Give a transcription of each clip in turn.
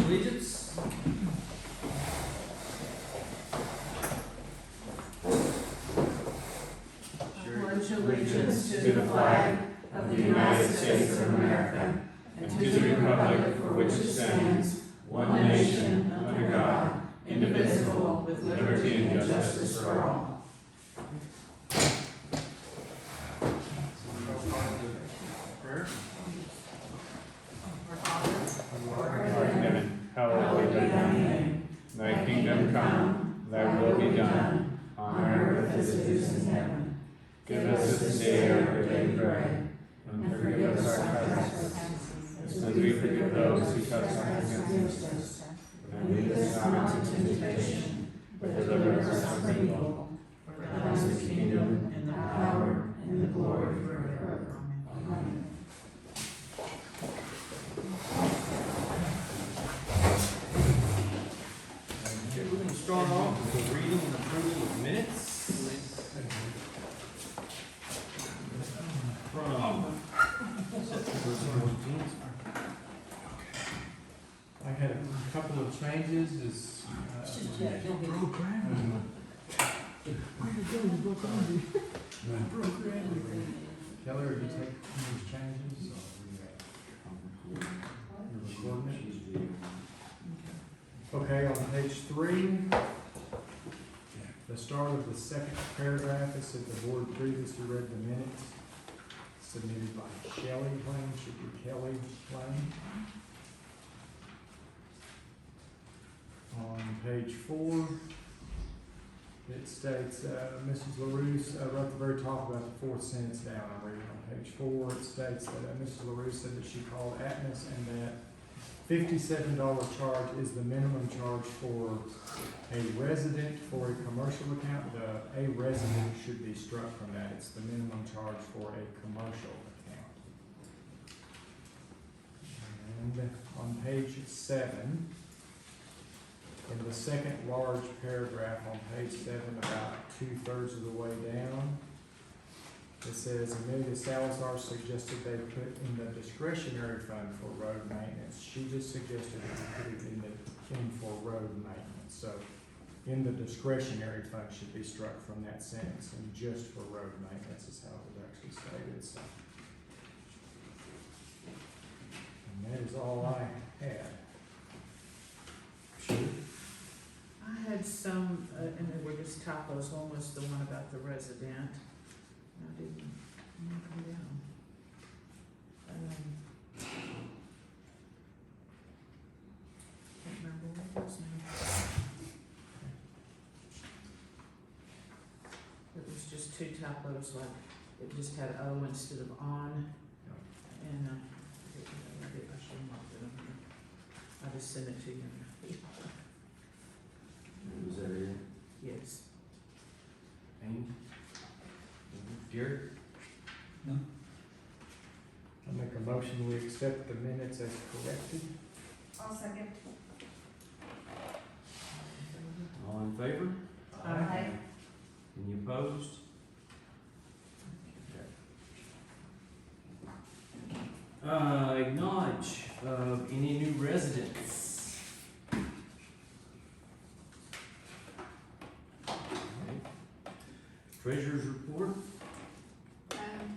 allegiance. Pledge allegiance to the flag of the United States of America and to the republic for which it stands, one nation, under God, indivisible, with liberty and justice for all. Prayer. Our Father in heaven, hallowed be thy name. Thy kingdom come, thy will be done, on earth as it is in heaven. Give us this day our daily bread, and forgive us our trespasses, as we forgive those who trespass against us. And lead us not into temptation, but deliver us from evil. For thine is the kingdom, and the power, and the glory forever. Amen. Okay, we're going to start off with the reading and approval of minutes. From September 14th. I had a couple of changes, is, Kelly, are you taking these changes? You're recording it? Okay, on page 3, the start of the second paragraph, it said the board previously read the minutes submitted by Shelley Lane, should be Kelly Lane. On page 4, it states, Mrs. LaRousse wrote at the very top about the fourth sentence down. I'm reading on page 4. It states that Mrs. LaRousse said that she called Atmos and that $57 charge is the minimum charge for a resident. For a commercial account, the a resident should be struck from that. It's the minimum charge for a commercial account. And on page 7, in the second large paragraph on page 7, about 2/3 of the way down, it says Amelia Salazar suggested they put in the discretionary fund for road maintenance. She just suggested that we put it in for road maintenance. So in the discretionary fund should be struck from that sentence, and just for road maintenance is how it was actually stated. So. And that is all I had. Sure. I had some, and they were just typos. One was the one about the resident. I didn't mark them down. Can't remember what it was now. It was just 2 typos, like it just had O instead of on, and I should have marked it on here. I just sent it to you. Was that it? Yes. Amy? Jared? I make a motion, we accept the minutes as corrected. I'll second. All in favor? Aye. Any opposed? Acknowledge of any new residents. Okay. Treasurer's report.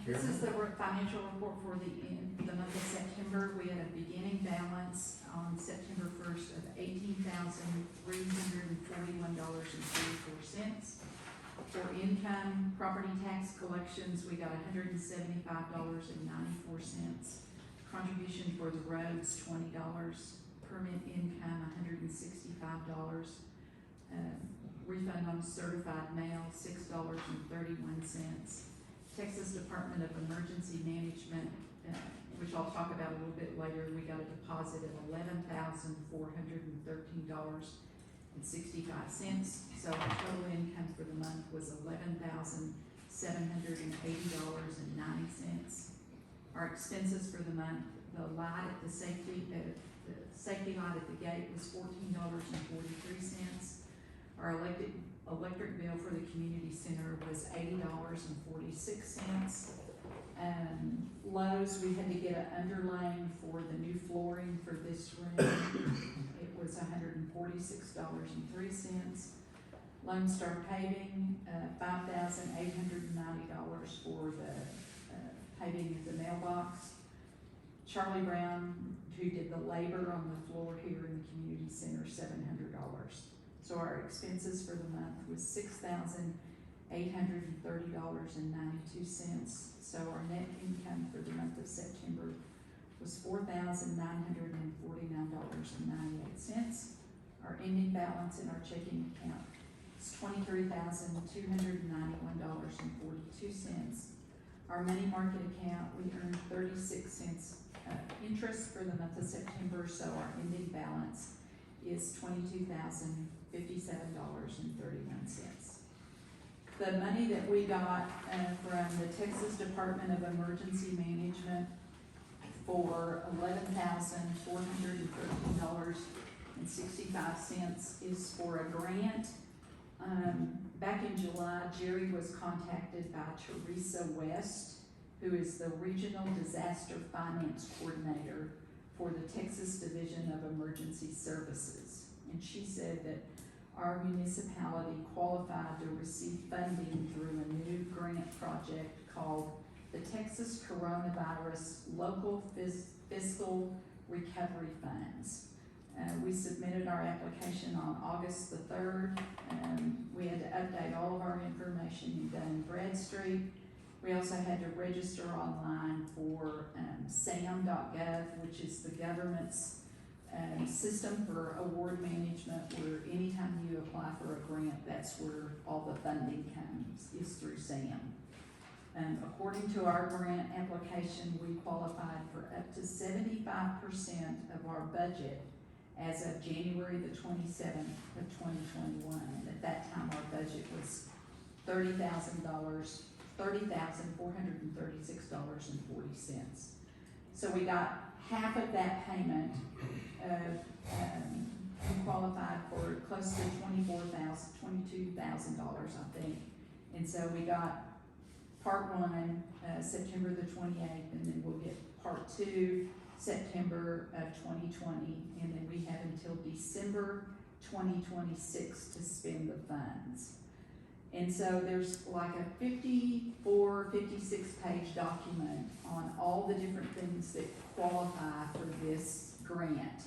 This is the financial report for the month of September. We had a beginning balance on September 1st of $18,341.44. For income, property tax collections, we got $175.94. Contribution for the roads, $20. Permit income, $165. Refund on certified mail, $6.31. Texas Department of Emergency Management, which I'll talk about a little bit later, we got a deposit of $11,413.65. So our total income for the month was $11,780.90. Our expenses for the month, the light at the safety light at the gate was $14.43. Our electric bill for the community center was $80.46. Lowe's, we had to get an underlaying for the new flooring for this room. It $36.03. Lone Star Paving, $5,890 for the paving of the mailbox. Charlie Brown, who did the labor on the floor here in the community center, $700. So our expenses for the month was $6,830.92. So our net income for the month of September was $4,949.98. Our ending balance in our checking account is $23,291.42. Our money market account, we earned 36 cents interest for the month of September, so our ending balance is $22,057.31. The money that we got from the Texas Department of Emergency Management for $11,413.65 is for a grant. Back in July, Jerry was contacted by Teresa West, who is the Regional Disaster Finance Coordinator for the Texas Division of Emergency Services. And she said that our municipality qualified to receive funding through a new grant project called the Texas Coronavirus Local Fiscal Recovery Funds. We submitted our application on August the 3rd. We had to update all of our information in Dun & Bradstreet. We also had to register online for sam.gov, which is the government's system for award management, where anytime you apply for a grant, that's where all the funding comes, is through SAM. According to our grant application, we qualified for up to 75% of our budget as of January the 27th of 2021. And at that time, our budget was $30,436.40. So we got half of that payment of, we qualified for close to $22,000, I think. And so we got part one, September the 28th, and then we'll get part two, September of 2020, and then we have until December 2026 to spend the funds. And so there's like a 56 page document on all the different things that qualify for this grant.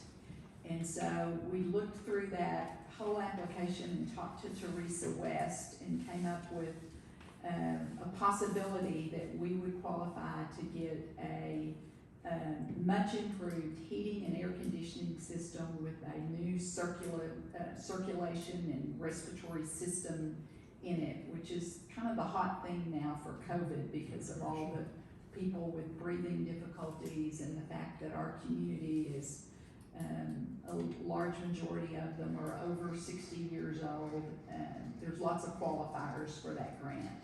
And so we looked through that whole application and talked to Teresa West and came up with a possibility that we would qualify to get a much improved heating and air conditioning system with a new circulation and respiratory system in it, which is kind of the hot thing now for COVID because of all the people with breathing difficulties and the fact that our community is a large majority of them are over 60 years old. There's lots of qualifiers for that grant.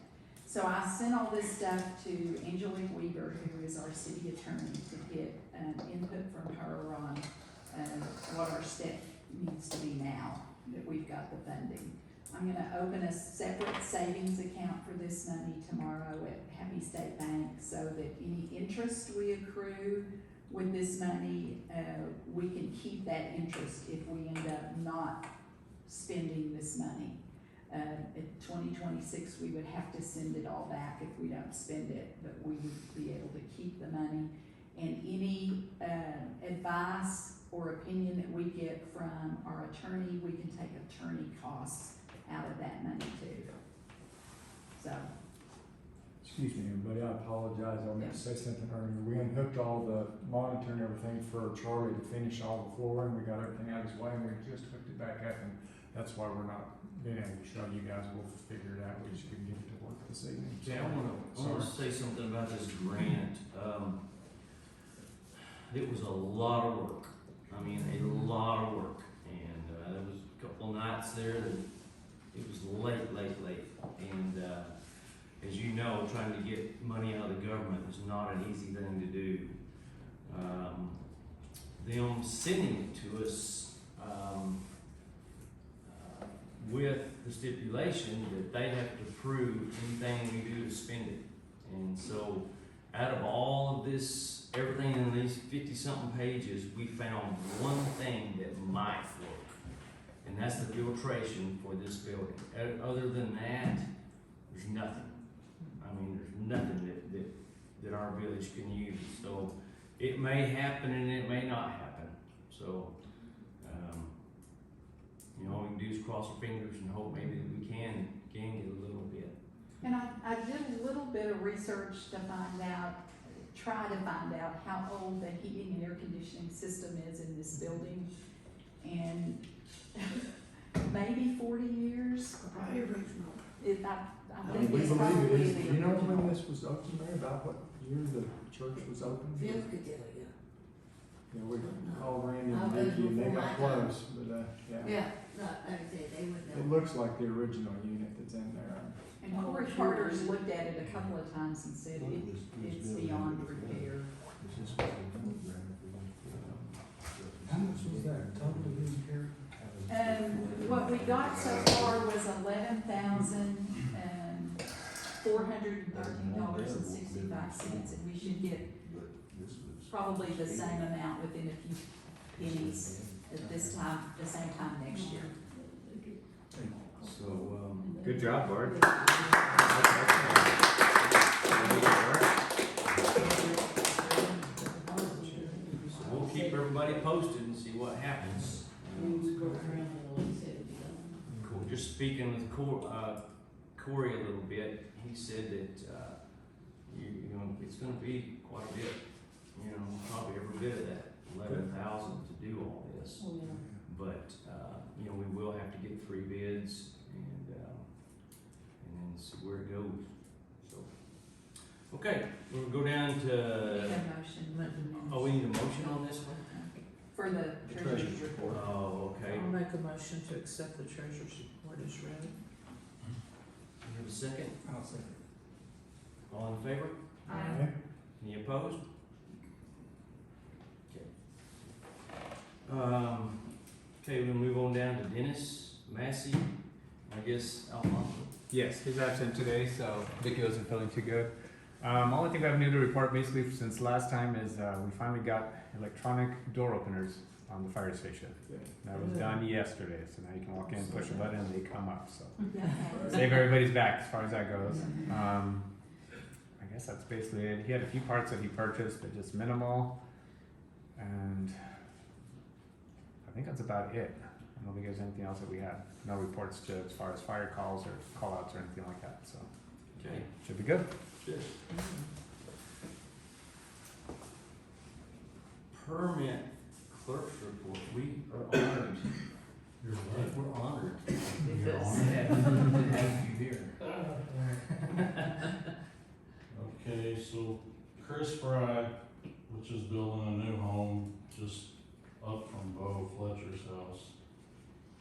So I sent all this stuff to Angelique Weaver, who is our city attorney, to get input from her on what our step needs to be now that we've got the funding. I'm gonna open a separate savings account for this money tomorrow at Happy State Bank so that any interest we accrue with this money, we can keep that interest if we end up not spending this money. In 2026, we would have to send it all back if we don't spend it, but we would be able to keep the money. And any advice or opinion that we get from our attorney, we can take attorney costs out of that money too. So. Excuse me, everybody, I apologize, I meant to say something earlier. We unhooked all the monitor and everything for Charlie to finish all the flooring. We got everything out of his way and we just hooked it back up, and that's why we're not being able to show you guys. We'll figure it out. We just couldn't get it to work this evening. Yeah, I wanna say something about this grant. It was a lot of work. I mean, a lot of work. And, there was a couple of nights there that it was late. And, as you know, trying to get money out of the government is not an easy thing to do. Them sending it to us, with the stipulation that they have to prove anything we do to spend it. And so, out of all of this, everything in these 50-something pages, we found one thing that might work. that's the filtration for this building. Other than that, there's nothing. I mean, there's nothing that our village can use. So it may happen and it may not happen. So, all we can do is cross our fingers and hope maybe that we can get a little bit. And I did a little bit of research to try to find out how old the heating and air conditioning system is in this building. And maybe 40 years. I think We it's believe probably it is. the Do you know when original. this was opened, Mary, about what year the church was opened? Yeah, we all ran into Vicky and they got close, but, yeah. Yeah, no, like I said, they would It know. looks like the original unit that's in there. And Corey Carter's looked at it a couple of times and said it's beyond repair. How much was that total to be here? What we got so far was $11,413.65, and we should get probably the same amount within a few pennies at the same time next year. So, good job, Bart. We'll keep everybody posted and see what happens. Cool. Just speaking with Corey a little bit, he said that, it's gonna be quite a bit, probably every bit of that 11,000 to do all this. But, we will have to get 3 bids and then see where it goes. So, okay, we'll go down We to, need a motion. we need a motion on this one? For the treasurer's report. Oh, okay. I'll make a motion to accept the treasurer's report as read. You have a second? I'll say. All in favor? Aye. Any opposed? Okay. Okay, we'll move on down to Dennis Massey, I guess, Alfonso. Yes, he's absent today, so Vicky wasn't feeling too good. Only thing I have new to report basically since last time is we finally got electronic door openers on the fire station. That was done yesterday, so now you can walk in, push a button, and they come up. So save everybody's back as far as that goes. I guess that's basically it. He had a few parts that he purchased, but just minimal, and I think that's about it. I don't think there's anything else that we had. No reports to as far as fire calls or call outs or anything like that, so Okay. should be good. Good. Permit clerk's report, we are honored. We're honored. You're To have you here. Okay, so Chris Fry, which is building a new home just up from Bo Fletcher's house.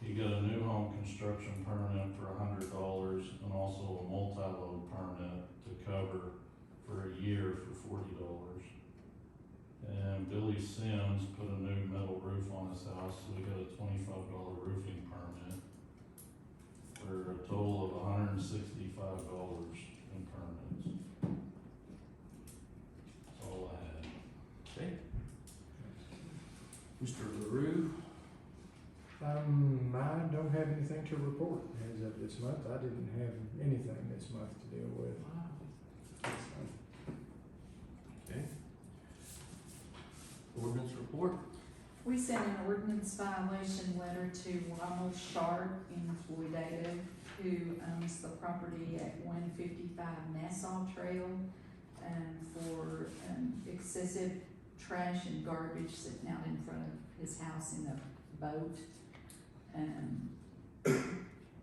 He got a new home construction permit for $100 and also a multi-load permit to cover for a year for $40. And Billy Sims put a new metal roof on his house, so we got a $25 roofing permit for a total of $165 in permits. That's all I had. Okay. Mr. LaRue, I don't have anything to report as of this month. I didn't have anything this month to deal with. okay. Ordinance report, We sent an ordinance violation letter to Ramos Sharp in Floydada, who owns the property at 155 Nassau Trail, for excessive trash and garbage sitting out in front of his house in a boat.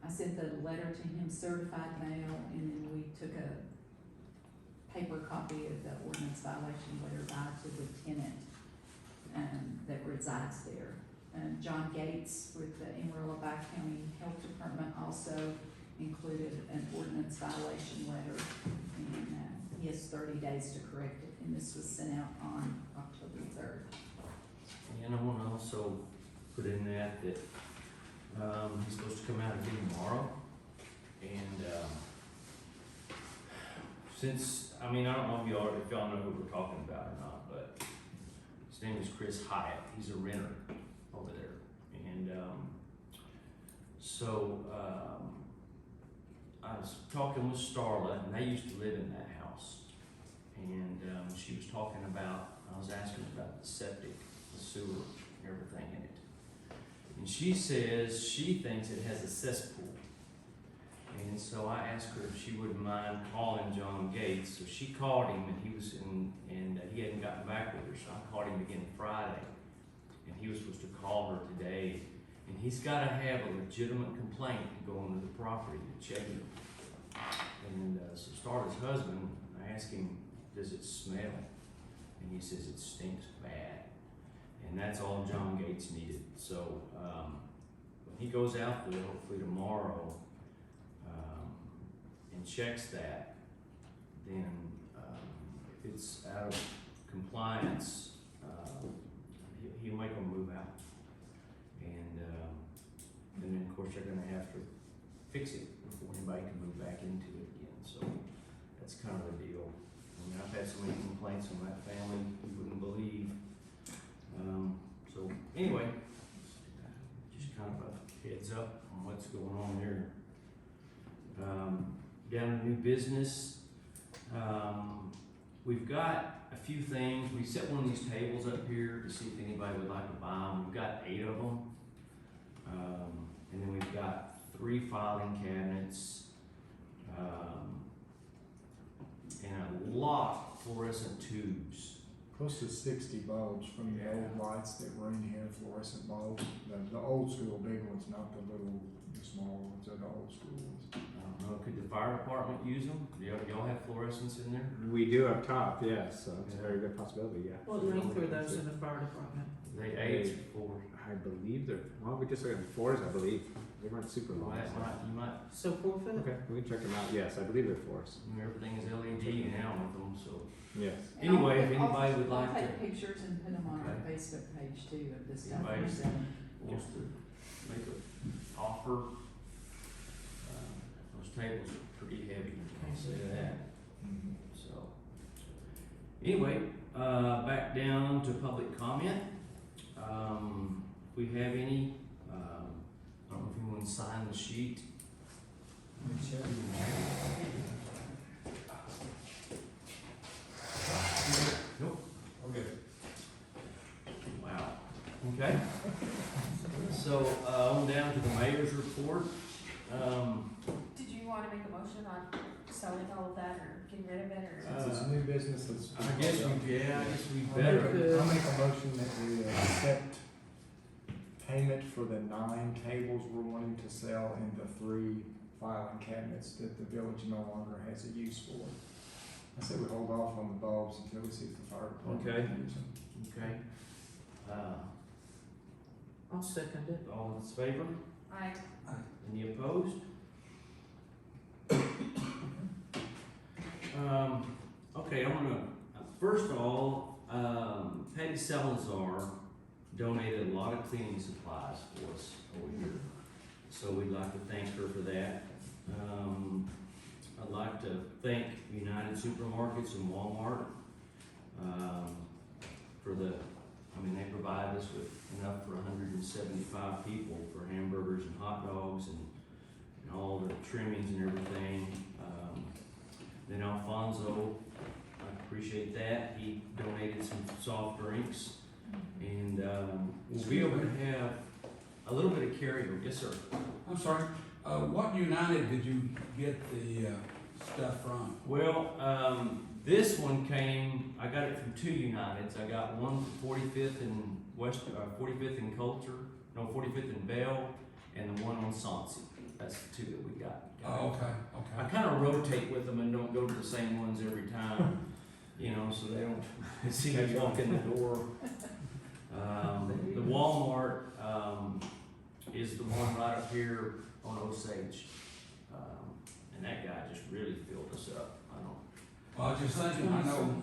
I sent the letter to him certified mail, and then we took a paper copy of the ordinance violation letter back to the tenant that resides there. John Gates with the Amarillo County Health Department also included an ordinance violation letter, and he has 30 days to correct it, and this was sent out on October 3rd. and I wanna also put in that he's supposed to come out again tomorrow. And, I don't know if y'all know who we're talking about or not, but his name is Chris Hyatt. He's a renter over there. And, So, I was talking with Starla, and they used to live in that house. And, she was talking about, I was asking about the septic, the sewer, everything in it. And she says she thinks it has a cesspool. And so I asked her if she wouldn't mind calling John Gates. So she called him, and he was in, and he hadn't gotten back with her. So I called him again Friday, and he was supposed to call her today. And he's got to have a legitimate complaint to go onto the property to check it. And so Starla's husband, I asked him, does it smell? And he says it stinks bad. And that's all John Gates needed. So when he goes out there, hopefully tomorrow, and checks that, then if it's out of compliance, he'll make them move out. And then of course they're gonna have to fix it before anybody can move back into it again. So that's kind of the deal. I mean, I've had so many complaints on that family you wouldn't believe. So anyway, just kind of a heads up on what's going on there. Down to new business. We've got a few things. We set one of these tables up here to see if anybody would like to buy them. We've got 8 of them. And then we've got 3 filing cabinets, and a lot of fluorescent tubes. Close to 60 bulbs from the old lights that were in here, fluorescent bulbs. The old school big ones, not the small ones, they're the old school ones. I don't know, could the fire department use them? Do y'all have fluorescents in there? We do up top, yes, so it's a very good possibility, yeah. What length are those in the fire department? They 8 or 4. I believe they're, well, we just looked at 4s, I believe. They weren't super long. You might, So 4 foot? Okay, we can check them out, yes, I believe they're 4s. everything is LED now with them, so. Yes. And I'll Anyway, if put- anybody would I'll like to, take pictures and put them on our Okay. Facebook page too of the stuff Anybody- we're selling. wants to make an offer, those tables are pretty heavy, I'll say that. So, anyway, back down to public comment. If we have any, I don't know if you want to sign the sheet. Nope. Okay. Wow. Okay. So, on down to the mayor's report. Did you want to make a motion on selling all of that or getting rid of it or? Since it's new business, let's. I guess we I'll better. I'll make a motion that we accept payment for the 9 tables we're wanting to sell and the 3 filing cabinets that the village no longer has a use for. I said we hold off on the bulbs until we see if the fire department Okay. can use them. Okay. I'll second it. All in favor? I, Any opposed? Okay, I'm gonna, first of all, Patty Salazar donated a lot of cleaning supplies for us over here. So we'd like to thank her for that. I'd like to thank United Supermarkets and Walmart, for they provide us with enough for 175 people for hamburgers and hot dogs and all the trimmings and everything. Then Alfonso, I appreciate that, he donated some soft drinks. And we'll be able to have a little bit of carryover. Yes, sir. I'm sorry, what United did you get the stuff from? Well, this one came, I got it from 2 Uniteds. I got one for 45th and 45th and Coulter, 45th and Bell, and the one on Sauncey. That's the 2 that we got. Oh, okay, I okay. kind of rotate with them and don't go to the same ones every time, so they don't see me walk in the door. The Walmart is the one right up here on Osage, and that guy just really filled us up. Well, I was just thinking, I know,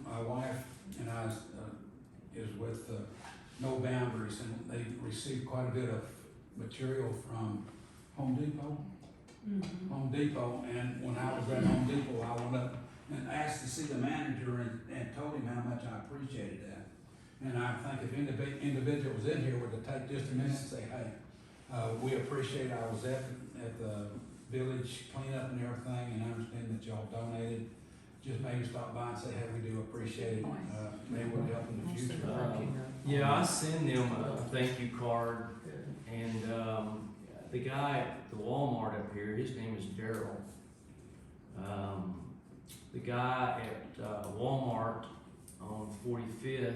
my wife and I is with No Boundaries, and they received quite a bit of material from Home Depot. Home Depot, and when I was at Home Depot, I went up and asked to see the manager and told him how much I appreciated that. And I think if individuals in here were to take just a minute and say, hey, We appreciate, I was at the village cleanup and everything, and I understand that y'all donated. Just maybe stop by and say, hey, we do appreciate it, maybe we'll help in the I'll send future. a thank you note. Yeah, I send them a thank you card, and, the guy at the Walmart up here, his name is Daryl. The guy at, Walmart on 45th,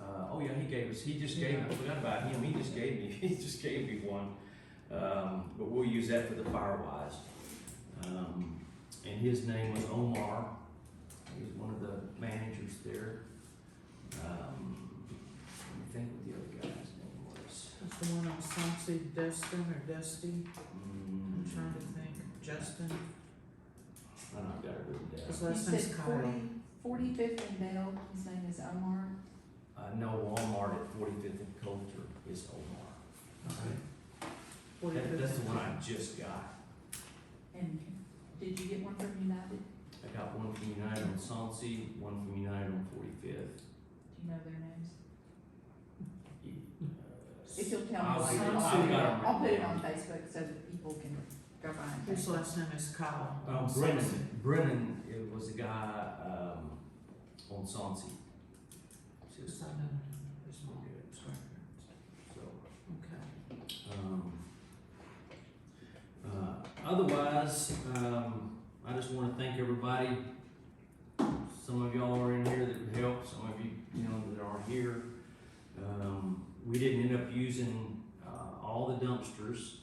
oh yeah, he just gave me, I forgot about him, he just gave me one. But we'll use that for the Firewise. And his name was Omar, he's one of the managers there. Let me think what the other guy's name was. That's the one on Saucy, Dustin or Dusty, I'm trying to think, Justin, I know, I've got it written his down. You last said name's Kyle. 45th and Bell, his name is Omar. No, Walmart at 45th and Coulter is Omar. That's the one I just got. And did you get one from United? I got one from United on Saucy, one from United on 45th. Do you know their names? If Uh, you'll tell I'll me, get it. I'll I've got 'em I'll put it written on down. Facebook so that people can go find it. His last name is Kyle. Brennan, it was the guy, on Saucy. Just Just, I know his mom, sorry. so, Okay. otherwise, I just wanna thank everybody. Some of y'all are in here that helped, some of you, that aren't here. We didn't end up using, all the dumpsters.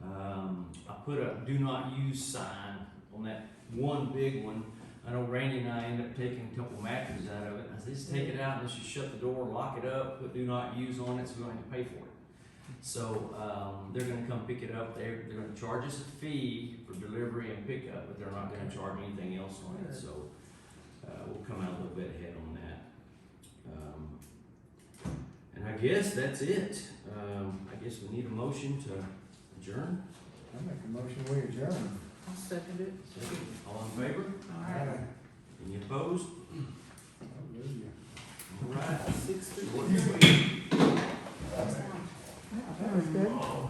I put a do not use sign on that one big one. I know Randy and I ended up taking a couple mattresses out of it. I said, just take it out, let's just shut the door, lock it up, put do not use on it, so we don't have to pay for it. So, they're gonna come pick it up, they're gonna charge us a fee for delivery and pickup, but they're not gonna charge anything else on it, so, we'll come out a little bit ahead on that. And I guess that's it. I guess we need a motion to adjourn. I make a motion, we adjourn. I'll second it. Second. All in favor? Alright. Any opposed? Hallelujah. All right. 6:50. Short and sweet. That's fine. That was good. Oh,